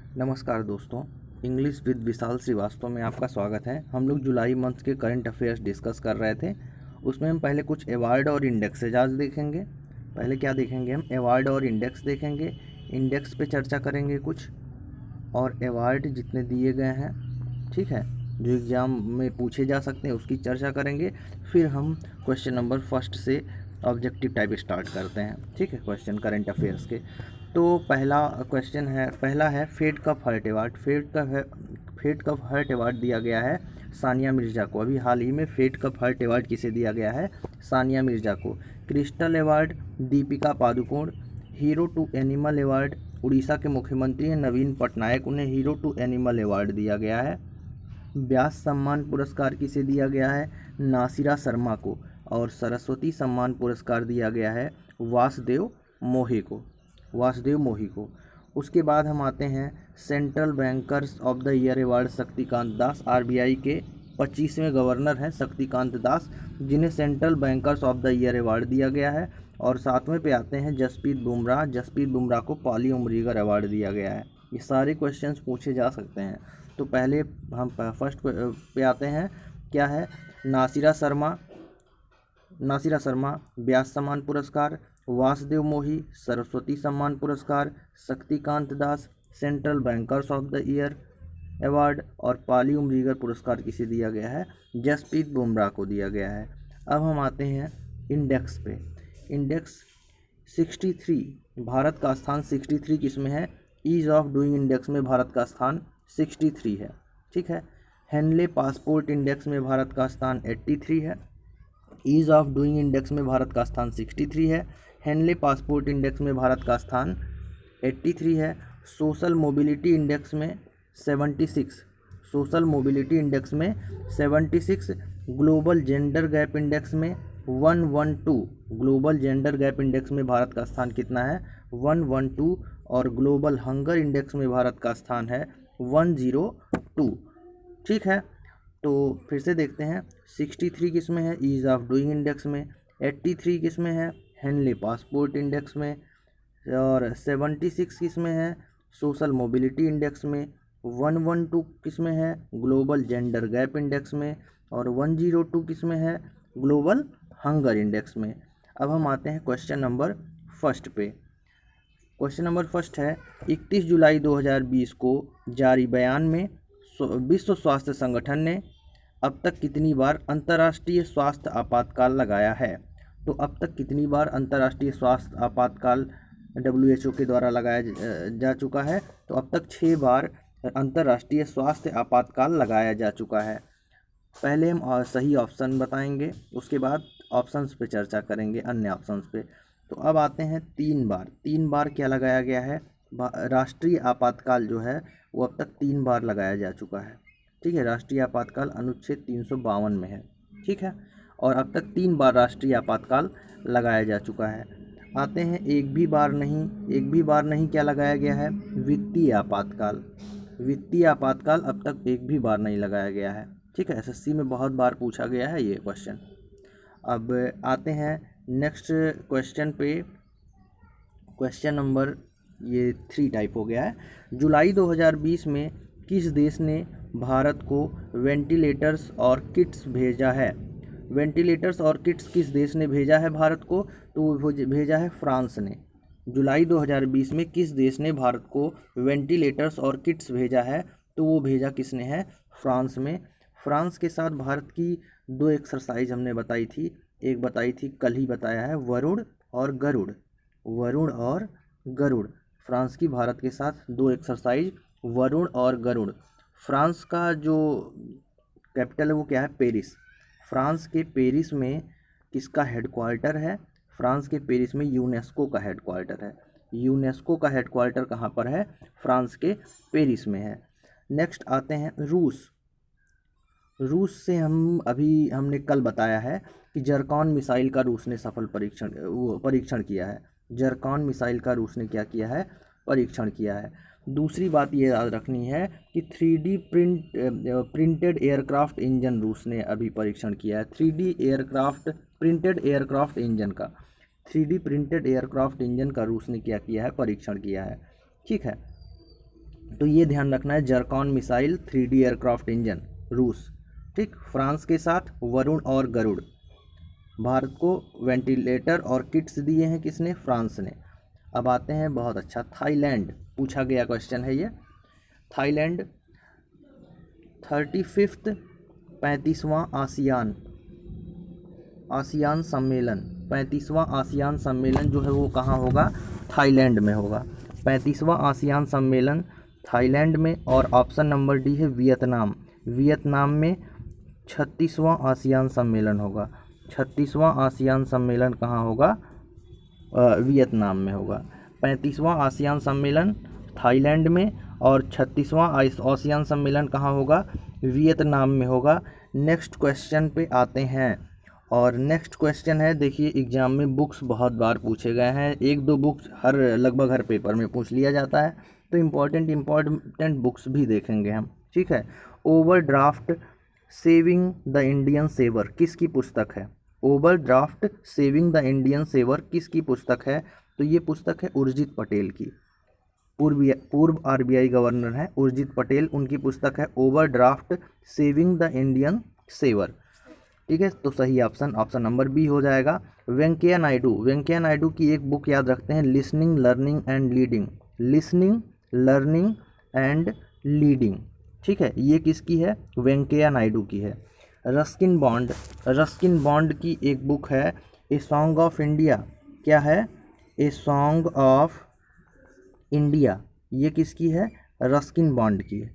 नमस्कार दोस्तों, English with विशाल श्रीवास्तव में आपका स्वागत है। हम लोग जुलाई मंथ के करंट अफेयर्स डिस्कस कर रहे थे। उसमें हम पहले कुछ अवार्ड और इंडेक्सेज आज देखेंगे। पहले क्या देखेंगे हम? अवार्ड और इंडेक्स देखेंगे। इंडेक्स पे चर्चा करेंगे कुछ, और अवार्ड जितने दिए गए हैं, ठीक है, जो एग्ज़ाम में पूछे जा सकते हैं उसकी चर्चा करेंगे। फिर हम क्वेश्चन नंबर फर्स्ट से ऑब्जेक्टिव टाइप स्टार्ट करते हैं, ठीक है, क्वेश्चन करंट अफेयर्स के। तो पहला है Fed Cup heart award. Fed Cup heart award दिया गया है सानिया मिर्ज़ा को। अभी हाल ही में फेड कप हर्ट अवार्ड किसे दिया गया है? सानिया मिर्ज़ा को। Crystal award Deepika Padukone. Hero to animal award Orissa के मुख्यमंत्री हैं नवीन पटनायक, उन्हें हीरो टू एनिमल अवार्ड दिया गया है। व्यास सम्मान पुरस्कार किसे दिया गया है? नासिरा शर्मा को। और सरस्वती सम्मान पुरस्कार दिया गया है वासुदेव मोही को। उसके बाद हम आते हैं central bankers of the year award Shaktikanta Das. RBI के 25वें गवर्नर हैं शक्तिकांत दास, जिन्हें central bankers of the year award दिया गया है। और 7वें पे आते हैं जसप्रीत बुमराह को पॉली उमरीगर अवार्ड दिया गया है। ये सारे क्वेश्चंस पूछे जा सकते हैं। तो पहले हम फर्स्ट पे आते हैं, क्या है? नासिरा शर्मा व्यास सम्मान पुरस्कार, वासुदेव मोही सरस्वती सम्मान पुरस्कार, Shaktikanta Das central bankers of the year award, और पाली उमरीगर पुरस्कार किसे दिया गया है? जसप्रीत बुमराह को दिया गया है। अब हम आते हैं इंडेक्स पे। इंडेक्स 63, भारत का स्थान 63 किस में है? ईज़ ऑफ डूइंग इंडेक्स में भारत का स्थान 63 है, ठीक है। हेनले पासपोर्ट इंडेक्स में भारत का स्थान 83 है। ईज़ ऑफ डूइंग इंडेक्स में भारत का स्थान 63 है। हेनले पासपोर्ट इंडेक्स में भारत का स्थान 83 है। सोशल मोबिलिटी इंडेक्स में 76, ग्लोबल जेंडर गैप इंडेक्स में 112, ग्लोबल जेंडर गैप इंडेक्स में भारत का स्थान कितना है? 112। और ग्लोबल हंगर इंडेक्स में भारत का स्थान है 102, ठीक है। तो फिर से देखते हैं, 63 किस में है? ईज़ ऑफ डूइंग इंडेक्स में। 83 किस में है? हेनले पासपोर्ट इंडेक्स में। और 76 किस में है? सोशल मोबिलिटी इंडेक्स में। 112 किस में है? ग्लोबल जेंडर गैप इंडेक्स में। और 102 किस में है? ग्लोबल हंगर इंडेक्स में। अब हम आते हैं क्वेश्चन नंबर फर्स्ट पे। क्वेश्चन नंबर फर्स्ट है, 31 जुलाई 2020 को जारी बयान में विश्व स्वास्थ्य संगठन ने अब तक कितनी बार अंतर्राष्ट्रीय स्वास्थ्य आपातकाल लगाया है? तो अब तक कितनी बार अंतर्राष्ट्रीय स्वास्थ्य आपातकाल WHO के द्वारा लगाया जा चुका है? तो अब तक 6 बार अंतर्राष्ट्रीय स्वास्थ्य आपातकाल लगाया जा चुका है। पहले हम सही ऑप्शन बताएंगे, उसके बाद ऑप्शंस पे चर्चा करेंगे, अन्य ऑप्शंस पे। तो अब आते हैं 3 बार क्या लगाया गया है? राष्ट्रीय आपातकाल जो है वो अब तक 3 बार लगाया जा चुका है, ठीक है। राष्ट्रीय आपातकाल अनुच्छेद 352 में है, ठीक है। और अब तक 3 बार राष्ट्रीय आपातकाल लगाया जा चुका है। आते हैं एक भी बार नहीं क्या लगाया गया है? वित्तीय आपातकाल अब तक एक भी बार नहीं लगाया गया है, ठीक है। SSC में बहुत बार पूछा गया है ये क्वेश्चन। अब आते हैं नेक्स्ट क्वेश्चन पे। क्वेश्चन नंबर 3 टाइप हो गया है। जुलाई 2020 में किस देश ने भारत को वेंटिलेटर्स और किट्स भेजा है? वेंटिलेटर्स और किट्स किस देश ने भेजा है भारत को? तो वो भेजा है फ्रांस ने। जुलाई 2020 में किस देश ने भारत को वेंटिलेटर्स और किट्स भेजा है? तो वो भेजा किसने है? फ्रांस में। फ्रांस के साथ भारत की 2 एक्सरसाइज हमने बताई थी। एक बताई थी, कल ही बताया है, वरुण और गरुड़। फ्रांस की भारत के साथ 2 एक्सरसाइज, वरुण और गरुड़। फ्रांस का जो कैपिटल है वो क्या है? पेरिस। फ्रांस के पेरिस में किसका हेडक्वार्टर है? फ्रांस के पेरिस में यूनेस्को का हेडक्वार्टर है। यूनेस्को का हेडक्वार्टर कहाँ पर है? फ्रांस के पेरिस में है। नेक्स्ट आते हैं रूस से हमने कल बताया है कि जरकॉन मिसाइल का रूस ने सफल परीक्षण किया है। जरकॉन मिसाइल का रूस ने क्या किया है? परीक्षण किया है। दूसरी बात ये याद रखनी है कि 3D प्रिंटेड एयरक्राफ्ट इंजन रूस ने अभी परीक्षण किया है। 3D प्रिंटेड एयरक्राफ्ट इंजन का रूस ने क्या किया है? परीक्षण किया है, ठीक है। तो ये ध्यान रखना है, जरकॉन मिसाइल 3D एयरक्राफ्ट इंजन रूस, ठीक। फ्रांस के साथ वरुण और गरुड़। भारत को वेंटिलेटर और किट्स दिए हैं किसने? फ्रांस ने। अब आते हैं, बहुत अच्छा, थाईलैंड पूछा गया क्वेश्चन है ये। थाईलैंड 35वां 35वां आसियान सम्मेलन, 35वां आसियान सम्मेलन जो है वो कहाँ होगा? थाईलैंड में होगा। 35वां आसियान सम्मेलन थाईलैंड में। और ऑप्शन नंबर डी है वियतनाम। वियतनाम में 36वां आसियान सम्मेलन होगा। 36वां आसियान सम्मेलन कहाँ होगा? वियतनाम में होगा। 35वां आसियान सम्मेलन थाईलैंड में और 36वां आसियान सम्मेलन कहाँ होगा? वियतनाम में होगा। नेक्स्ट क्वेश्चन पे आते हैं, और नेक्स्ट क्वेश्चन है, देखिए एग्जाम में बुक्स बहुत बार पूछे गए हैं, एक दो बुक्स लगभग हर पेपर में पूछ लिया जाता है, तो इम्पॉर्टेंट बुक्स भी देखेंगे हम, ठीक है। Overdraft saving the Indian saver किसकी पुस्तक है? Overdraft saving the Indian saver किसकी पुस्तक है? तो ये पुस्तक है उर्जित पटेल की। पूर्व RBI गवर्नर हैं उर्जित पटेल, उनकी पुस्तक है overdraft saving the Indian saver, ठीक है। तो सही ऑप्शन नंबर बी हो जाएगा। वेंकैया नायडू की एक बुक याद रखते हैं, लिसनिंग लर्निंग एंड लीडिंग, ठीक है। ये किसकी है? वेंकैया नायडू की है। रस्किन बॉन्ड की एक बुक है, ए सॉन्ग ऑफ इंडिया, क्या है? ए सॉन्ग ऑफ इंडिया, ये किसकी है? रस्किन बॉन्ड की है,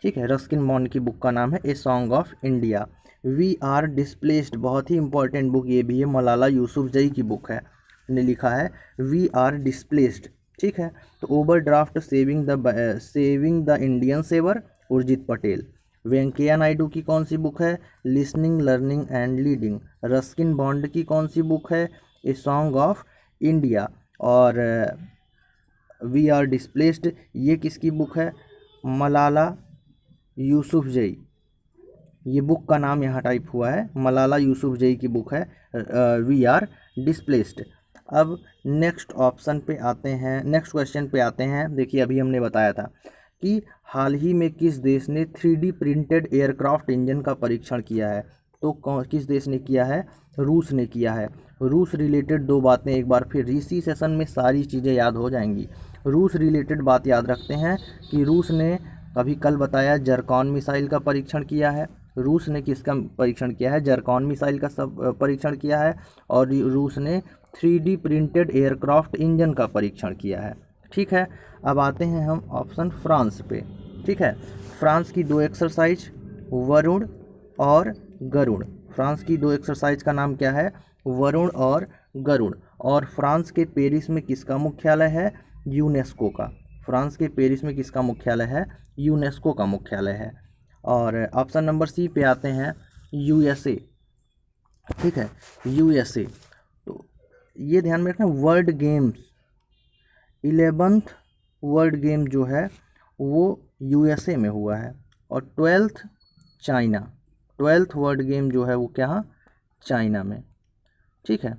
ठीक है। रस्किन बॉन्ड की बुक का नाम है a song of India. We are displaced, बहुत ही इंपॉर्टेंट बुक ये भी है, मलाला यूसुफजई की बुक है, ने लिखा है वी आर डिस्प्लेस्ड, ठीक है। तो overdraft saving the Indian saver Urjit Patel. Venkaiah Naidu की कौन सी बुक है? Listening learning and leading. Ruskin Bond की कौन सी बुक है? A song of India. और वी आर डिस्प्लेस्ड ये किसकी बुक है? मलाला यूसुफजई, ये बुक का नाम यहाँ टाइप हुआ है, मलाला यूसुफजई की बुक है वी आर डिस्प्लेस्ड। अब नेक्स्ट क्वेश्चन पे आते हैं। देखिए अभी हमने बताया था कि हाल ही में किस देश ने 3D प्रिंटेड एयरक्राफ्ट इंजन का परीक्षण किया है? तो किस देश ने किया है? रूस ने किया है। रूस रिलेटेड दो बातें एक बार फिर, इसी सेशन में सारी चीज़ें याद हो जाएंगी। रूस रिलेटेड बात याद रखते हैं कि रूस ने अभी कल बताया जरकॉन मिसाइल का परीक्षण किया है। रूस ने किसका परीक्षण किया है? जरकॉन मिसाइल का परीक्षण किया है। और रूस ने 3D प्रिंटेड एयरक्राफ्ट इंजन का परीक्षण किया है, ठीक है। अब आते हैं हम ऑप्शन फ्रांस पे, ठीक है। फ्रांस की दो एक्सरसाइज वरुण और गरुड़। फ्रांस की दो एक्सरसाइज का नाम क्या है? वरुण और गरुड़। और फ्रांस के पेरिस में किसका मुख्यालय है? यूनेस्को का। फ्रांस के पेरिस में किसका मुख्यालय है? यूनेस्को का मुख्यालय है। और ऑप्शन नंबर सी पे आते हैं, USA, ठीक है। USA, तो ये ध्यान में रखना, world games 11th world game जो है वो USA में हुआ है। और 12th वर्ल्ड गेम जो है वो क्या? चाइना में, ठीक है।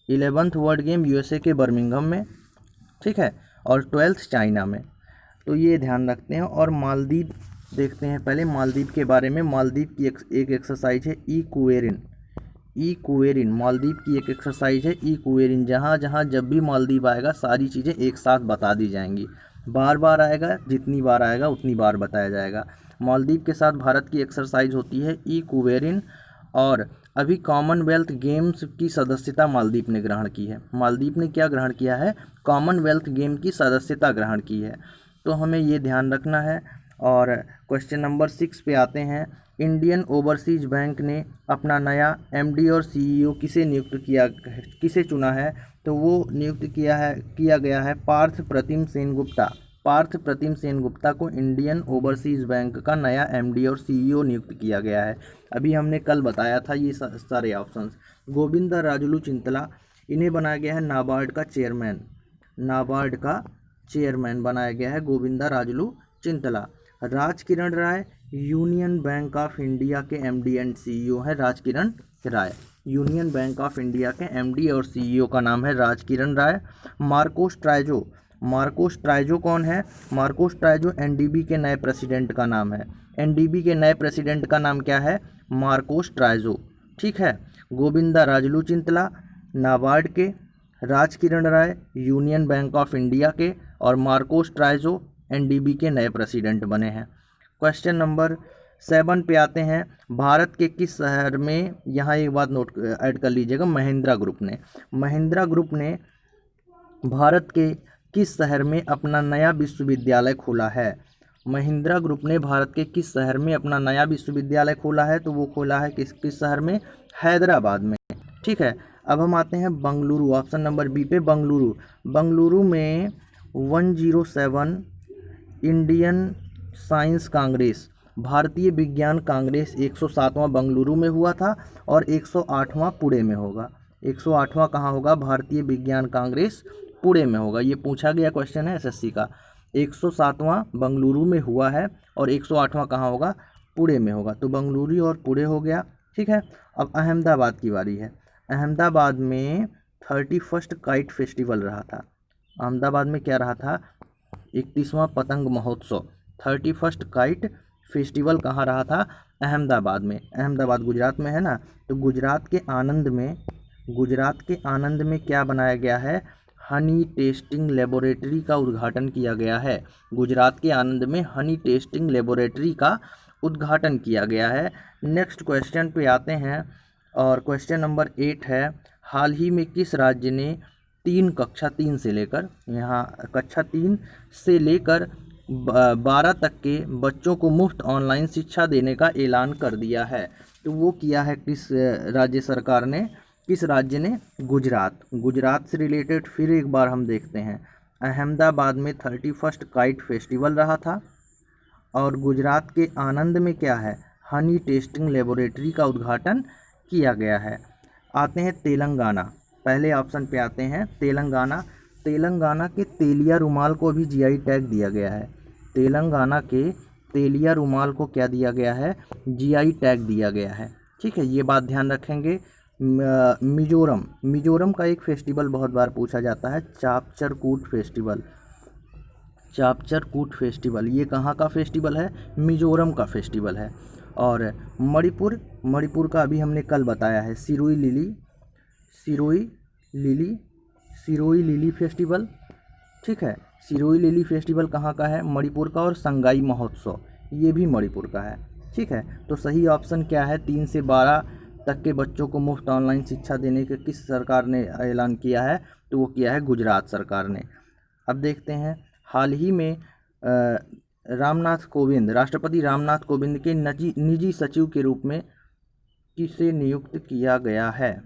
11th वर्ल्ड गेम USA के बर्मिंघम में, ठीक है, और 12th चाइना में, तो ये ध्यान रखते हैं। और मालदीव देखते हैं पहले, मालदीव के बारे में। मालदीव की एक एक्सरसाइज है इक्वेरिन। मालदीव की एक एक्सरसाइज है इक्वेरिन, जहाँ जब भी मालदीव आएगा सारी चीज़ें एक साथ बता दी जाएंगी, बार बार आएगा, जितनी बार आएगा उतनी बार बताया जाएगा। मालदीव के साथ भारत की एक्सरसाइज होती है इक्वेरिन। और अभी कॉमनवेल्थ गेम्स की सदस्यता मालदीव ने ग्रहण की है। मालदीव ने क्या ग्रहण किया है? कॉमनवेल्थ गेम की सदस्यता ग्रहण की है, तो हमें ये ध्यान रखना है। और क्वेश्चन नंबर 6 पे आते हैं। इंडियन ओवरसीज बैंक ने अपना नया MD और CEO किसे चुना है? तो वो नियुक्त किया गया है पार्थ प्रतिम सेन गुप्ता को इंडियन ओवरसीज बैंक का नया MD और CEO नियुक्त किया गया है। अभी हमने कल बताया था ये सारे ऑप्शंस। गोविंदा राजुलू चिंतला, इन्हें बनाया गया है नाबार्ड का चेयरमैन बनाया गया है गोविंदा राजुलू चिंतला। राजकिरण राय यूनियन बैंक ऑफ इंडिया के MD एंड CEO हैं राजकिरण राय। यूनियन बैंक ऑफ इंडिया के MD और CEO का नाम है राजकिरण राय। मार्कोस ट्राइजो कौन है? मार्कोस ट्राइजो एनडीबी के नए प्रेसिडेंट का नाम है। एनडीबी के नए प्रेसिडेंट का नाम क्या है? मार्कोस ट्राइजो। ठीक है। गोविंदा राजलू चिंतला नाबार्ड के, राजकिरण राय यूनियन बैंक ऑफ इंडिया के, और मार्कोस ट्राइजो एनडीबी के नए प्रेसिडेंट बने हैं। क्वेश्चन नंबर 7 पे आते हैं। भारत के किस शहर में, यहाँ एक बात नोट ऐड कर लीजिएगा, महिंद्रा ग्रुप ने भारत के किस शहर में अपना नया विश्वविद्यालय खोला है? महिंद्रा ग्रुप ने भारत के किस शहर में अपना नया विश्वविद्यालय खोला है? तो वो खोला है किस शहर में? हैदराबाद में। ठीक है। अब हम आते हैं बंगलुरु, ऑप्शन नंबर बी पे, बंगलुरु में 107 इंडियन साइंस कांग्रेस, भारतीय विज्ञान कांग्रेस 107वां बंगलुरु में हुआ था और 108वां पुणे में होगा। 108वां कहाँ होगा? भारतीय विज्ञान कांग्रेस पुणे में होगा। ये पूछा गया क्वेश्चन है एसएससी का। 107वां बंगलुरु में हुआ है और 108वां कहाँ होगा? पुणे में होगा। तो बंगलुरु और पुणे हो गया। ठीक है। अब अहमदाबाद की बारी है। अहमदाबाद में 31st काइट फेस्टिवल रहा था। अहमदाबाद में क्या रहा था? 31वां पतंग महोत्सव, 31st काइट फेस्टिवल कहाँ रहा था? अहमदाबाद में। अहमदाबाद गुजरात में है ना। तो गुजरात के आनंद में क्या बनाया गया है? हनी टेस्टिंग लेबोरेटरी का उद्घाटन किया गया है। गुजरात के आनंद में हनी टेस्टिंग लेबोरेटरी का उद्घाटन किया गया है। नेक्स्ट क्वेश्चन पे आते हैं और क्वेश्चन नंबर 8 है। हाल ही में किस राज्य ने कक्षा 3 से लेकर, यहाँ कक्षा 3 से लेकर 12 तक के बच्चों को मुफ्त ऑनलाइन शिक्षा देने का ऐलान कर दिया है? तो वो किया है किस राज्य सरकार ने? किस राज्य ने? गुजरात से रिलेटेड फिर एक बार हम देखते हैं। अहमदाबाद में 31st काइट फेस्टिवल रहा था और गुजरात के आनंद में क्या है? हनी टेस्टिंग लेबोरेटरी का उद्घाटन किया गया है। आते हैं तेलंगाना, पहले ऑप्शन पे आते हैं तेलंगाना के तेलिया रुमाल को भी जीआई टैग दिया गया है। तेलंगाना के तेलिया रुमाल को क्या दिया गया है? जीआई टैग दिया गया है। ठीक है, ये बात ध्यान रखेंगे। मिजोरम का एक फेस्टिवल बहुत बार पूछा जाता है, चापचरकूट फेस्टिवल। ये कहाँ का फेस्टिवल है? मिजोरम का फेस्टिवल है। और मणिपुर का अभी हमने कल बताया है, सिरोई लिली फेस्टिवल। ठीक है, सिरोई लिली फेस्टिवल कहाँ का है? मणिपुर का। और संगाई महोत्सव ये भी मणिपुर का है। ठीक है, तो सही ऑप्शन क्या है? 3 से 12 तक के बच्चों को मुफ्त ऑनलाइन शिक्षा देने के किस सरकार ने ऐलान किया है? तो वो किया है गुजरात सरकार ने। अब देखते हैं, हाल ही में राष्ट्रपति रामनाथ कोविंद के निजी सचिव के रूप में किसे नियुक्त किया गया है?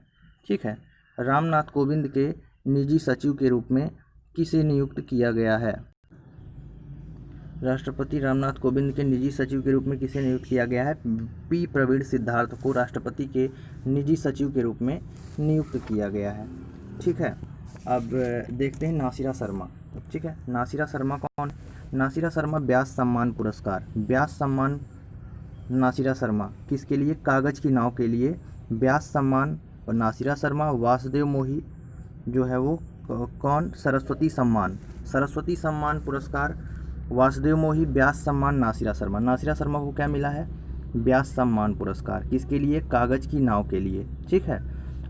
ठीक है, रामनाथ कोविंद के निजी सचिव के रूप में किसे नियुक्त किया गया है? राष्ट्रपति रामनाथ कोविंद के निजी सचिव के रूप में किसे नियुक्त किया गया है? पी प्रवीण सिद्धार्थ को राष्ट्रपति के निजी सचिव के रूप में नियुक्त किया गया है। ठीक है, अब देखते हैं नासिरा शर्मा। ठीक है, नासिरा शर्मा कौन? नासिरा शर्मा व्यास सम्मान पुरस्कार, नासिरा शर्मा किसके लिए? कागज़ की नाव के लिए व्यास सम्मान। और नासिरा शर्मा, वासुदेव मोही जो है वो कौन? सरस्वती सम्मान पुरस्कार, वासुदेव मोही, व्यास सम्मान, नासिरा शर्मा को क्या मिला है? व्यास सम्मान पुरस्कार। किसके लिए? कागज़ की नाव के लिए। ठीक है,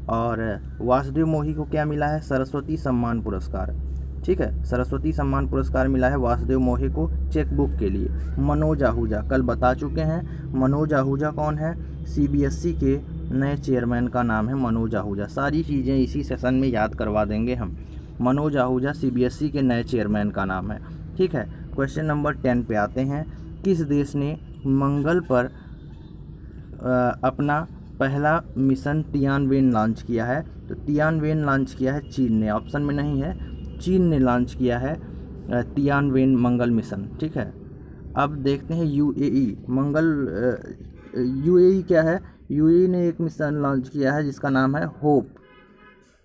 और वासुदेव मोही को क्या मिला है? सरस्वती सम्मान पुरस्कार। ठीक है, सरस्वती सम्मान पुरस्कार मिला है वासुदेव मोही को चेकबुक के लिए। मनोज आहूजा कल बता चुके हैं। मनोज आहूजा कौन है? सीबीएसई के नए चेयरमैन का नाम है मनोज आहूजा। सारी चीज़ें इसी सेशन में याद करवा देंगे हम। मनोज आहूजा सीबीएसई के नए चेयरमैन का नाम है। ठीक है, क्वेश्चन नंबर 10 पे आते हैं। किस देश ने मंगल पर अपना पहला मिशन तियानवेन लॉन्च किया है? तो तियानवेन लॉन्च किया है चीन ने, ऑप्शन में नहीं है। चीन ने लॉन्च किया है तियानवेन मंगल मिशन। ठीक है, अब देखते हैं यूएई क्या है? यूएई ने एक मिशन लॉन्च किया है जिसका नाम है होप।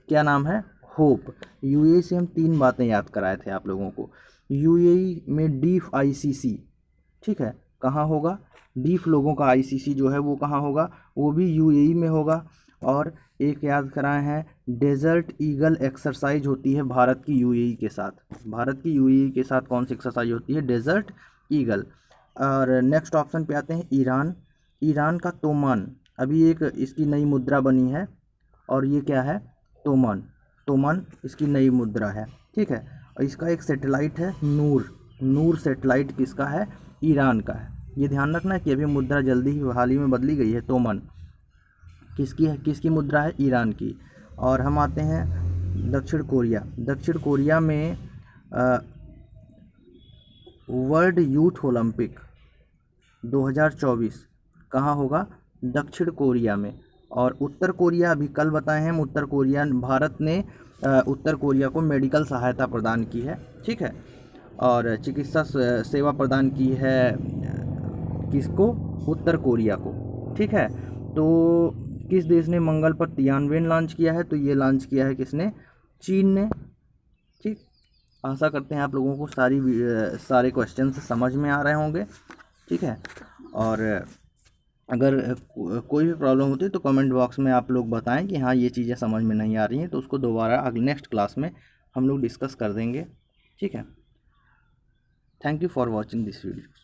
क्या नाम है? होप। यूएई से हम 3 बातें याद कराए थे आप लोगों को। यूएई में डीफ आईसीसी, ठीक है, कहाँ होगा? डीफ लोगों का आईसीसी जो है वो कहाँ होगा? वो भी यूएई में होगा। और एक याद कराए हैं डेजर्ट ईगल एक्सरसाइज होती है भारत की यूएई के साथ। भारत की यूएई के साथ कौन सी एक्सरसाइज होती है? Desert eagle. और नेक्स्ट ऑप्शन पे आते हैं ईरान। ईरान का तोमान, अभी एक इसकी नई मुद्रा बनी है और ये क्या है? तोमान। तोमान इसकी नई मुद्रा है, ठीक है। और इसका एक सैटेलाइट है नूर। नूर सैटेलाइट किसका है? ईरान का है। ये ध्यान रखना कि अभी मुद्रा जल्दी ही हाल ही में बदली गई है। तोमान किसकी है? किसकी मुद्रा है? ईरान की। और हम आते हैं दक्षिण कोरिया। दक्षिण कोरिया में वर्ल्ड यूथ ओलंपिक 2024 कहाँ होगा? दक्षिण कोरिया में। और उत्तर कोरिया, अभी कल बताए हैं हम, उत्तर कोरिया, भारत ने उत्तर कोरिया को मेडिकल सहायता प्रदान की है, ठीक है। और चिकित्सा सेवा प्रदान की है किसको? उत्तर कोरिया को, ठीक है। तो किस देश ने मंगल पर तियानवेन लॉन्च किया है? तो ये लॉन्च किया है किसने? चीन ने, ठीक। आशा करते हैं आप लोगों को सारे क्वेश्चन समझ में आ रहे होंगे, ठीक है। और अगर कोई भी प्रॉब्लम होती है तो कमेंट बॉक्स में आप लोग बताएं कि हाँ ये चीज़ें समझ में नहीं आ रही हैं, तो उसको दोबारा अगले नेक्स्ट क्लास में हम लोग डिस्कस कर देंगे, ठीक है। Thank you for watching this video.